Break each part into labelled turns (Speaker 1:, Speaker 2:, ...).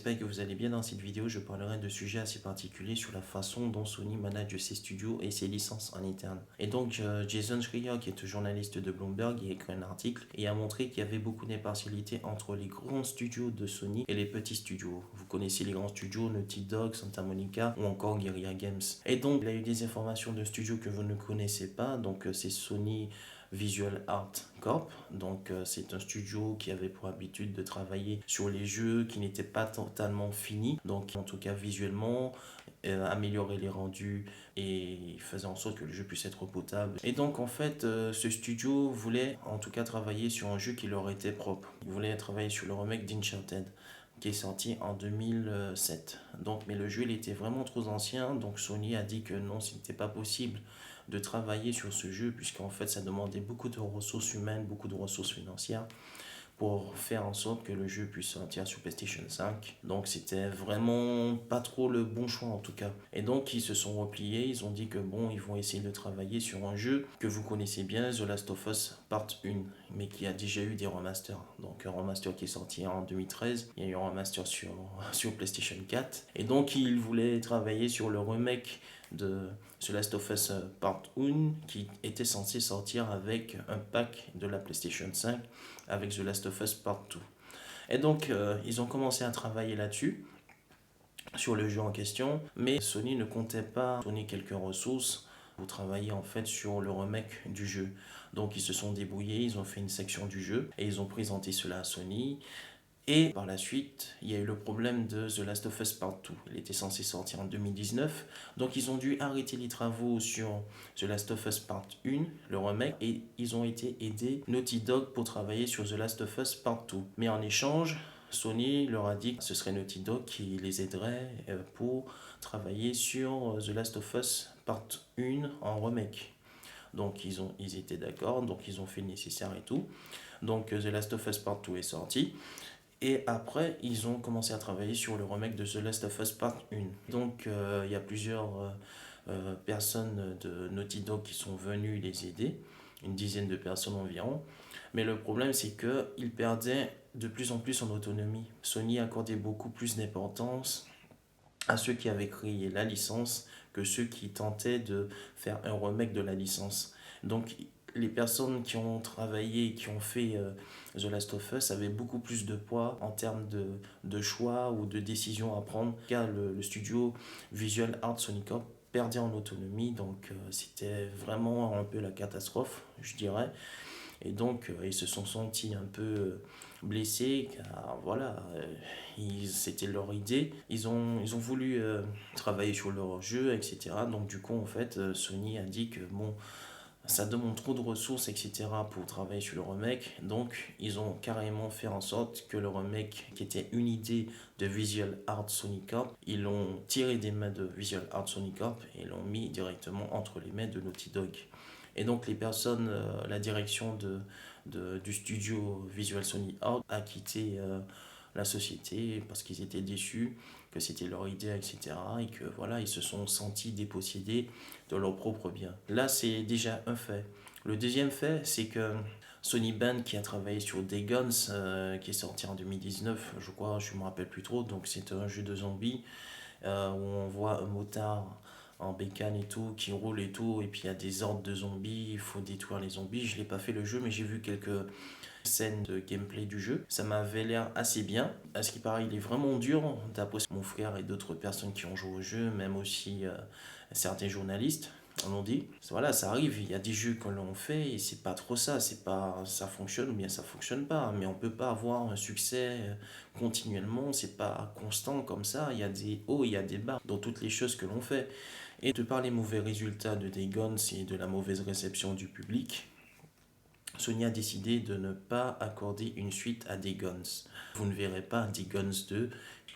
Speaker 1: j'espère que vous allez bien. Dans cette vidéo, je parlerai de sujets assez particuliers sur la façon dont Sony manage ses studios et ses licences en interne. Et donc, Jason Schreier, qui est un journaliste de Bloomberg, il a écrit un article et a montré qu'il y avait beaucoup d'impartialité entre les grands studios de Sony et les petits studios. Vous connaissez les grands studios, Naughty Dog, Santa Monica ou encore Guerrilla Games. Et donc, il a eu des informations de studios que vous ne connaissez pas. Donc, c'est Sony Visual Art Corp. Donc c'est un studio qui avait pour habitude de travailler sur les jeux qui n'étaient pas totalement finis. Donc en tout cas visuellement, améliorer les rendus et faisait en sorte que le jeu puisse être potable. Et donc en fait, ce studio voulait en tout cas travailler sur un jeu qui leur était propre. Il voulait travailler sur le remake d'Uncharted qui est sorti en 2007. Donc, mais le jeu il était vraiment trop ancien, donc Sony a dit que non, ce n'était pas possible de travailler sur ce jeu, puisqu'en fait ça demandait beaucoup de ressources humaines, beaucoup de ressources financières pour faire en sorte que le jeu puisse sortir sur PlayStation 5. Donc c'était vraiment pas trop le bon choix en tout cas. Et donc ils se sont repliés, ils ont dit que bon, ils vont essayer de travailler sur un jeu que vous connaissez bien, The Last of Us Part 1, mais qui a déjà eu des remasters. Donc un remaster qui est sorti en 2013, il y a eu un remaster sur PlayStation 4. Et donc ils voulaient travailler sur le remake de The Last of Us Part 1 qui était censé sortir avec un pack de la PlayStation 5 avec The Last of Us Part 2. Et donc ils ont commencé à travailler là-dessus sur le jeu en question, mais Sony ne comptait pas donner quelques ressources pour travailler en fait sur le remake du jeu. Donc ils se sont débrouillés, ils ont fait une section du jeu et ils ont présenté cela à Sony. Et par la suite, il y a eu le problème de The Last of Us Part 2. Il était censé sortir en 2019. Donc ils ont dû arrêter les travaux sur The Last of Us Part 1, le remake, et ils ont été aidés Naughty Dog pour travailler sur The Last of Us Part 2. Mais en échange, Sony leur a dit que ce serait Naughty Dog qui les aiderait pour travailler sur The Last of Us Part 1 en remake. Donc ils étaient d'accord, donc ils ont fait le nécessaire et tout. Donc The Last of Us Part 2 est sorti. Et après, ils ont commencé à travailler sur le remake de The Last of Us Part 1. Donc, il y a plusieurs personnes de Naughty Dog qui sont venues les aider, une dizaine de personnes environ. Mais le problème, c'est qu'ils perdaient de plus en plus en autonomie. Sony accordait beaucoup plus d'importance à ceux qui avaient créé la licence que ceux qui tentaient de faire un remake de la licence. Donc les personnes qui ont travaillé, qui ont fait The Last of Us avaient beaucoup plus de poids en termes de choix ou de décisions à prendre, car le studio Visual Art Sony Corp perdait en autonomie, donc c'était vraiment un peu la catastrophe, je dirais. Et donc, ils se sont sentis un peu blessés, car voilà, c'était leur idée. Ils ont voulu travailler sur leur jeu, etc. Donc, du coup, en fait, Sony a dit que bon, ça demande trop de ressources, etc. pour travailler sur le remake. Donc, ils ont carrément fait en sorte que le remake, qui était une idée de Visual Art Sony Corp, ils l'ont tiré des mains de Visual Art Sony Corp et l'ont mis directement entre les mains de Naughty Dog. Et donc les personnes, la direction du studio Visual Sony Art a quitté la société parce qu'ils étaient déçus, que c'était leur idée, etc. Et que voilà, ils se sont sentis dépossédés de leurs propres biens. Là, c'est déjà un fait. Le deuxième fait, c'est que Sony Band qui a travaillé sur Day Guns, qui est sorti en 2019, je crois, je ne me rappelle plus trop, donc c'est un jeu de zombies où on voit un motard en bécane et tout, qui roule et tout, et puis il y a des hordes de zombies, il faut détruire les zombies. Je n'ai pas fait le jeu, mais j'ai vu quelques scènes de gameplay du jeu. Ça m'avait l'air assez bien. À ce qui paraît, il est vraiment dur, d'après mon frère et d'autres personnes qui ont joué au jeu, même aussi certains journalistes. On en dit, voilà, ça arrive, il y a des jeux que l'on fait et c'est pas trop ça, c'est pas ça fonctionne ou bien ça fonctionne pas, mais on peut pas avoir un succès continuellement, c'est pas constant comme ça, il y a des hauts, il y a des bas dans toutes les choses que l'on fait. Et de par les mauvais résultats de Day Guns et de la mauvaise réception du public, Sony a décidé de ne pas accorder une suite à Day Guns. Vous ne verrez pas Day Guns 2.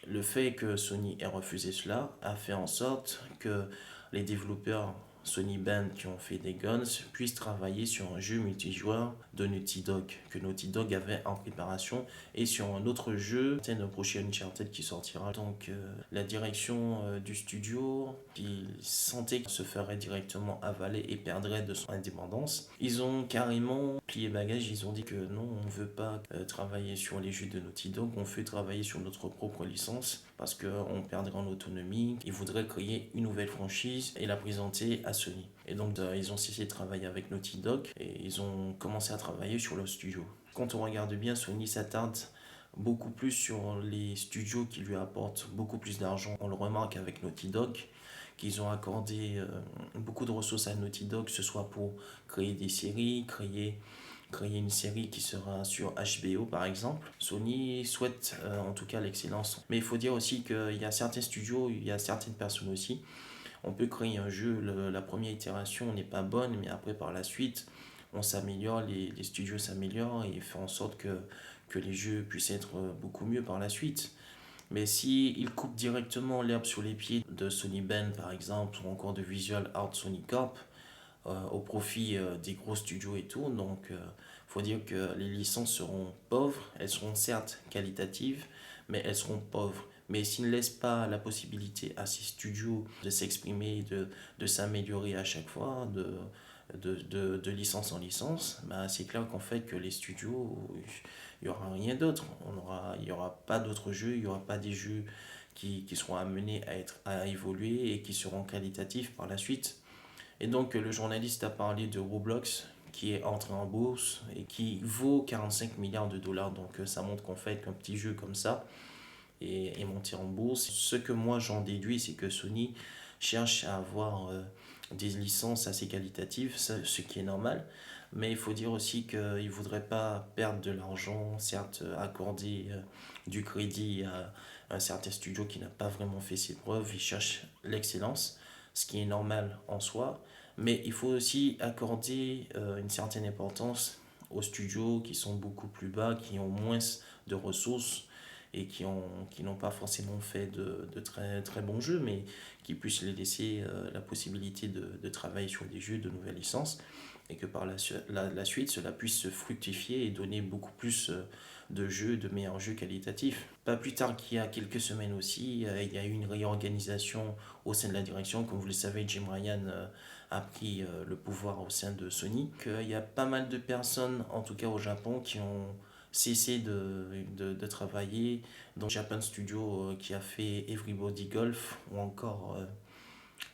Speaker 1: Le fait que Sony ait refusé cela a fait en sorte que les développeurs Sony Band qui ont fait des Guns puissent travailler sur un jeu multijoueur de Naughty Dog que Naughty Dog avait en préparation et sur un autre jeu, c'est le prochain Uncharted qui sortira. Donc la direction du studio, ils sentaient qu'il se ferait directement avaler et perdrait de son indépendance. Ils ont carrément plié bagage, ils ont dit que non, on ne veut pas travailler sur les jeux de Naughty Dog, on veut travailler sur notre propre licence parce qu'on perdrait en autonomie. Ils voudraient créer une nouvelle franchise et la présenter à Sony. Et donc ils ont cessé de travailler avec Naughty Dog et ils ont commencé à travailler sur le studio. Quand on regarde bien, Sony s'attarde beaucoup plus sur les studios qui lui apportent beaucoup plus d'argent. On le remarque avec Naughty Dog, qu'ils ont accordé beaucoup de ressources à Naughty Dog, que ce soit pour créer des séries, créer une série qui sera sur HBO par exemple. Sony souhaite en tout cas l'excellence. Mais il faut dire aussi qu'il y a certains studios, il y a certaines personnes aussi. On peut créer un jeu, la première itération n'est pas bonne, mais après par la suite, on s'améliore, les studios s'améliorent et font en sorte que les jeux puissent être beaucoup mieux par la suite. Mais si ils coupent directement l'herbe sur les pieds de Sony Band par exemple, ou encore de Visual Art Sony Corp, au profit des gros studios et tout. Donc, faut dire que les licences seront pauvres. Elles seront certes qualitatives, mais elles seront pauvres. Mais s'ils ne laissent pas la possibilité à ces studios de s'exprimer, de s'améliorer à chaque fois, de licence en licence, bah, c'est clair qu'en fait que les studios, il n'y aura rien d'autre. Il n'y aura pas d'autres jeux, il n'y aura pas des jeux qui seront amenés à évoluer et qui seront qualitatifs par la suite. Et donc le journaliste a parlé de Roblox qui est entré en bourse et qui vaut 45 milliards de dollars. Donc ça montre qu'en fait qu'un petit jeu comme ça est monté en bourse. Ce que moi j'en déduis, c'est que Sony cherche à avoir des licences assez qualitatives, ce qui est normal. Mais il faut dire aussi qu'il ne voudrait pas perdre de l'argent, certes accorder du crédit à un certain studio qui n'a pas vraiment fait ses preuves. Il cherche l'excellence, ce qui est normal en soi. Mais il faut aussi accorder une certaine importance aux studios qui sont beaucoup plus bas, qui ont moins de ressources et qui n'ont pas forcément fait de très, très bons jeux, mais qui puissent les laisser la possibilité de travailler sur des jeux de nouvelles licences et que par la suite, cela puisse se fructifier et donner beaucoup plus de jeux, de meilleurs jeux qualitatifs. Pas plus tard qu'il y a quelques semaines aussi, il y a eu une réorganisation au sein de la direction. Comme vous le savez, Jim Ryan a pris le pouvoir au sein de Sony. Il y a pas mal de personnes, en tout cas au Japon, qui ont cessé de travailler. Donc Japan Studio qui a fait Everybody Golf ou encore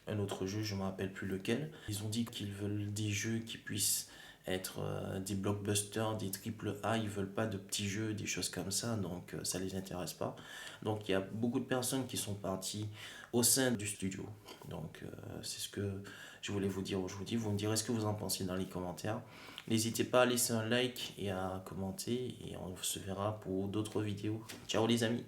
Speaker 1: un autre jeu, je ne me rappelle plus lequel. Ils ont dit qu'ils veulent des jeux qui puissent être des blockbusters, des triple A, ils veulent pas de petits jeux, des choses comme ça, donc ça les intéresse pas. Donc il y a beaucoup de personnes qui sont parties au sein du studio. Donc c'est ce que je voulais vous dire aujourd'hui. Vous me direz ce que vous en pensez dans les commentaires. N'hésitez pas à laisser un like et à commenter et on se verra pour d'autres vidéos. Ciao les amis!